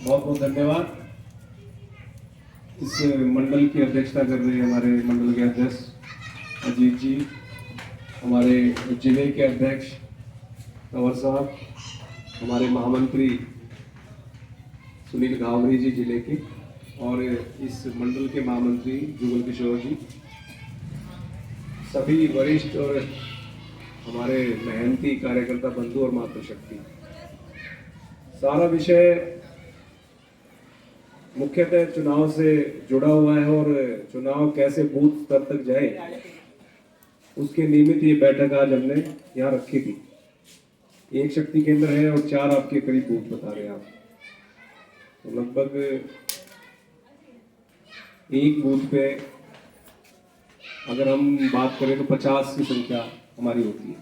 बहुत बहुत धन्यवाद। इस मंडल की अध्यक्षता कर रहे हैं हमारे मंडल के अध्यक्ष अजीत जी, हमारे जिले के अध्यक्ष कंवर साहब, हमारे महामंत्री सुनील गावरी जी जिले के, और इस मंडल के महामंत्री जुगल किशोर जी, सभी वरिष्ठ और हमारे मेहनती कार्यकर्ता बंधु और मातृशक्ति। सारा विषय मुख्यतः चुनाव से जुड़ा हुआ है और चुनाव कैसे बूथ स्तर तक जाए उसके निमित्त ये बैठक आज हमने यहाँ रखी थी। एक शक्ति केंद्र है और 4 आपके करीब बूथ बता रहे हैं आप, तो लगभग एक बूथ पे अगर हम बात करें तो 50 की संख्या हमारी होती है,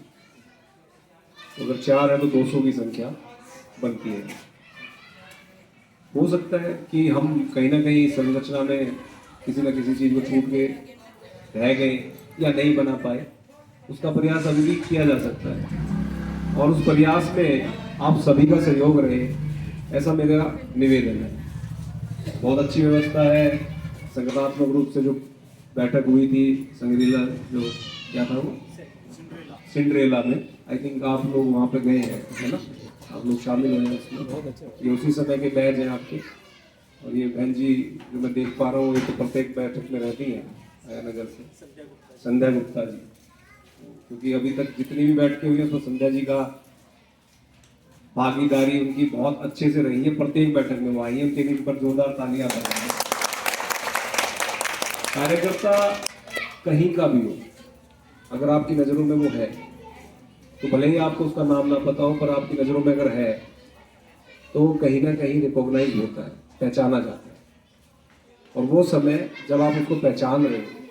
तो अगर 4 है तो 200 की संख्या बनती है। हो सकता है कि हम कहीं ना कहीं संरचना में किसी न किसी चीज़ को छूट के रह गए या नहीं बना पाए, उसका प्रयास अभी भी किया जा सकता है और उस प्रयास में आप सभी का सहयोग रहे, ऐसा मेरा निवेदन है। बहुत अच्छी व्यवस्था है। संगठनात्मक रूप से जो बैठक हुई थी संग्रीला, जो क्या था वो सिंड्रेला में, आई थिंक आप लोग वहाँ पे गए हैं, है ना, आप लोग शामिल हुए हैं उसमें। बहुत अच्छा, ये उसी समय के बैच हैं आपके। और ये बहन जी जो मैं देख पा रहा हूँ, ये तो प्रत्येक बैठक में रहती हैं नगर से, संध्या गुप्ता जी, क्योंकि अभी तक जितनी भी बैठकें हुई हैं तो संध्या जी का भागीदारी उनकी बहुत अच्छे से रही है। प्रत्येक बैठक में वो आई है, उनके लिए पर जोरदार तालियां बजाएं। कार्यकर्ता कहीं का भी हो, अगर आपकी नज़रों में वो है तो भले ही आपको उसका नाम ना पता हो, पर आपकी नज़रों में अगर है तो कहीं ना कहीं रिकॉग्नाइज होता है, पहचाना जाता है। और वो समय जब आप उसको पहचान रहे हो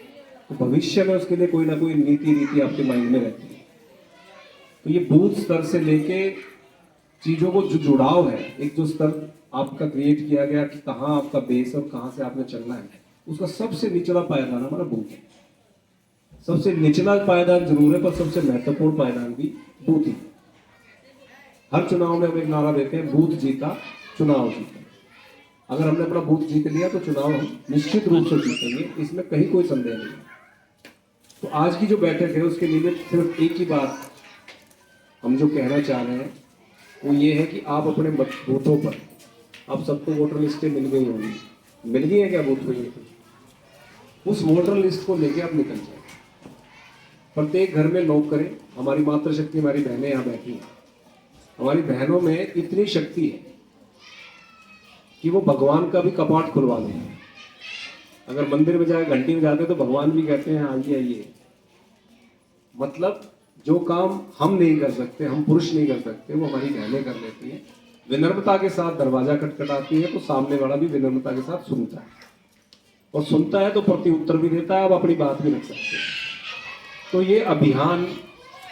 तो भविष्य में उसके लिए कोई ना कोई नीति रीति आपके माइंड में रहती है। तो ये बूथ स्तर से लेके चीज़ों को जो जुड़ाव है, एक जो स्तर आपका क्रिएट किया गया कि कहाँ आपका बेस और कहाँ से आपने चलना है, उसका सबसे निचला पायदान हमारा बूथ है। सबसे निचला पायदान जरूर है, पर सबसे महत्वपूर्ण पायदान भी बूथ ही। हर चुनाव में हम एक नारा देते हैं, बूथ जीता चुनाव जीता। अगर हमने अपना बूथ जीत लिया तो चुनाव हम निश्चित रूप से जीतेंगे, इसमें कहीं कोई संदेह नहीं। तो आज की जो बैठक है उसके लिए सिर्फ एक ही बात हम जो कहना चाह रहे हैं वो ये है कि आप अपने बूथों पर, आप सबको वोटर लिस्टें मिल गई होंगी, मिल गई है क्या बूथ में? उस वोटर लिस्ट को लेके आप निकल जाए, प्रत्येक घर में नोक करें। हमारी मातृशक्ति, हमारी बहनें यहाँ बैठी हैं, हमारी बहनों में इतनी शक्ति है कि वो भगवान का भी कपाट खुलवा दें। अगर मंदिर में जाए घंटी में जाते तो भगवान भी कहते हैं आइए आइए। मतलब जो काम हम नहीं कर सकते, हम पुरुष नहीं कर सकते, वो हमारी बहनें कर लेती हैं। विनम्रता के साथ दरवाजा खटखटाती है तो सामने वाला भी विनम्रता के साथ सुनता है, और सुनता है तो प्रति उत्तर भी देता है, आप अपनी बात भी रख सकते हैं। तो ये अभियान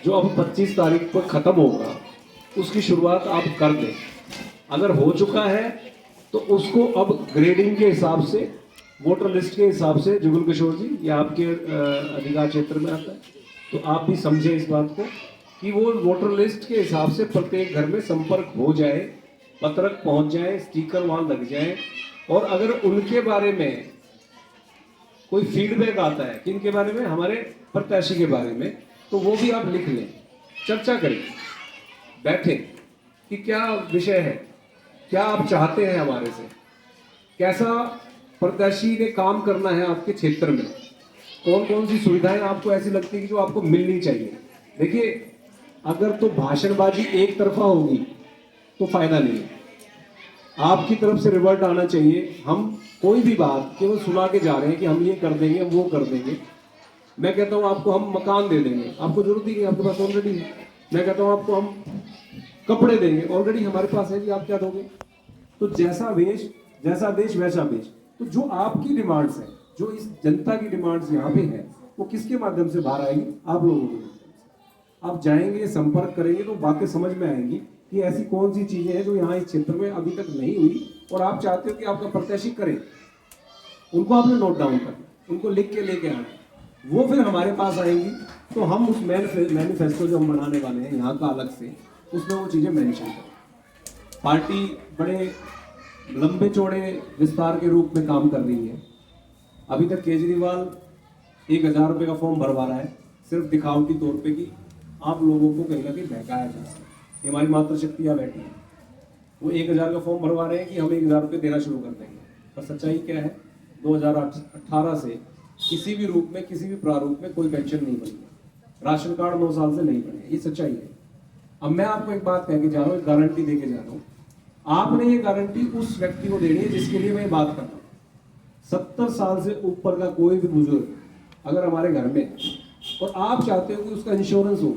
जो अब 25 तारीख पर खत्म होगा, उसकी शुरुआत आप कर दें। अगर हो चुका है तो उसको अब ग्रेडिंग के हिसाब से, वोटर लिस्ट के हिसाब से, जुगल किशोर जी ये आपके अधिकार क्षेत्र में आता है, तो आप भी समझे इस बात को कि वो वोटर लिस्ट के हिसाब से प्रत्येक घर में संपर्क हो जाए, पत्रक पहुंच जाए, स्टिकर वहां लग जाए। और अगर उनके बारे में कोई फीडबैक आता है, किन के बारे में, हमारे प्रत्याशी के बारे में, तो वो भी आप लिख लें, चर्चा करें, बैठें कि क्या विषय है, क्या आप चाहते हैं हमारे से, कैसा प्रत्याशी ने काम करना है आपके क्षेत्र में, कौन कौन सी सुविधाएं आपको ऐसी लगती है कि जो आपको मिलनी चाहिए। देखिए, अगर तो भाषणबाजी एक तरफा होगी तो फायदा नहीं है, आपकी तरफ से रिवर्ट आना चाहिए। हम कोई भी बात केवल सुना के जा रहे हैं कि हम ये कर देंगे, वो कर देंगे। मैं कहता हूँ आपको हम मकान दे देंगे, आपको जरूरत ही नहीं, आपके पास ऑलरेडी है। मैं कहता हूँ आपको हम कपड़े देंगे, ऑलरेडी हमारे पास है, कि आप क्या दोगे? तो जैसा देश वैसा देश। तो जो आपकी डिमांड्स हैं, जो इस जनता की डिमांड्स यहाँ पे है, वो किसके माध्यम से बाहर आएंगी? आप लोगों के माध्यम से। आप जाएंगे, संपर्क करेंगे तो बातें समझ में आएंगी कि ऐसी कौन सी चीजें हैं जो यहाँ इस क्षेत्र में अभी तक नहीं हुई और आप चाहते हो कि आपका प्रत्याशी करे। उनको आपने नोट डाउन करना, उनको लिख के लेके आना, वो फिर हमारे पास आएंगी तो हम उस मैनिफेस्टो जो हम बनाने वाले हैं यहाँ का अलग से, उसमें वो चीज़ें मेंशन करें। पार्टी बड़े लंबे चौड़े विस्तार के रूप में काम कर रही है। अभी तक केजरीवाल 1,000 रुपये का फॉर्म भरवा रहा है सिर्फ दिखावटी तौर पे कि आप लोगों को कहीं ना कहीं बहकाया जा सके। हमारी मातृशक्ति यहाँ बैठी है, वो 1,000 का फॉर्म भरवा रहे हैं कि हम 1,000 रुपये देना शुरू कर देंगे। पर सच्चाई क्या है, 2018 से किसी भी रूप में, किसी भी प्रारूप में कोई पेंशन नहीं बनी है, राशन कार्ड 9 साल से नहीं बने, ये सच्चाई है। अब मैं आपको एक बात कह के जा रहा हूँ, एक गारंटी दे के जा रहा हूँ। आपने ये गारंटी उस व्यक्ति को देनी है जिसके लिए मैं बात कर रहा हूँ। 70 साल से ऊपर का कोई भी बुजुर्ग अगर हमारे घर में है और आप चाहते हो कि उसका इंश्योरेंस हो,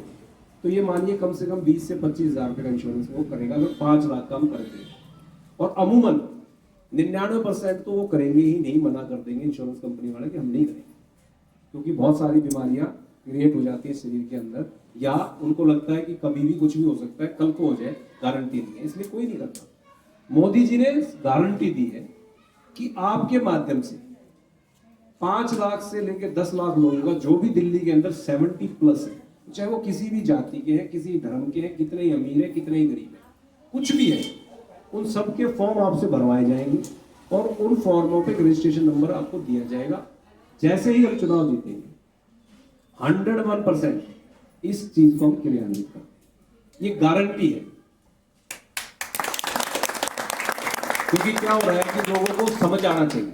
तो ये मानिए कम से कम 20 से 25,000 रुपये का इंश्योरेंस वो करेगा अगर 5 लाख का हम कर दें। और अमूमन 99% तो वो करेंगे ही नहीं, मना कर देंगे इंश्योरेंस कंपनी वाले कि हम नहीं करेंगे, क्योंकि बहुत सारी बीमारियां क्रिएट हो जाती है शरीर के अंदर, या उनको लगता है कि कभी भी कुछ भी हो सकता है, कल को हो जाए, गारंटी नहीं है, इसलिए कोई नहीं करता। मोदी जी ने गारंटी दी है कि आपके माध्यम से 5 लाख से लेकर 10 लाख लोगों का, जो भी दिल्ली के अंदर 70+ है, चाहे वो किसी भी जाति के हैं, किसी धर्म के हैं, कितने ही अमीर है, कितने ही गरीब है, कुछ भी है, उन सबके फॉर्म आपसे भरवाए जाएंगे और उन फॉर्मों पे रजिस्ट्रेशन नंबर आपको दिया जाएगा जैसे ही हम चुनाव जीतेंगे। 101% इस चीज को हम क्रियान्वित करें, ये गारंटी है। क्योंकि क्या हो रहा है कि लोगों को समझ आना चाहिए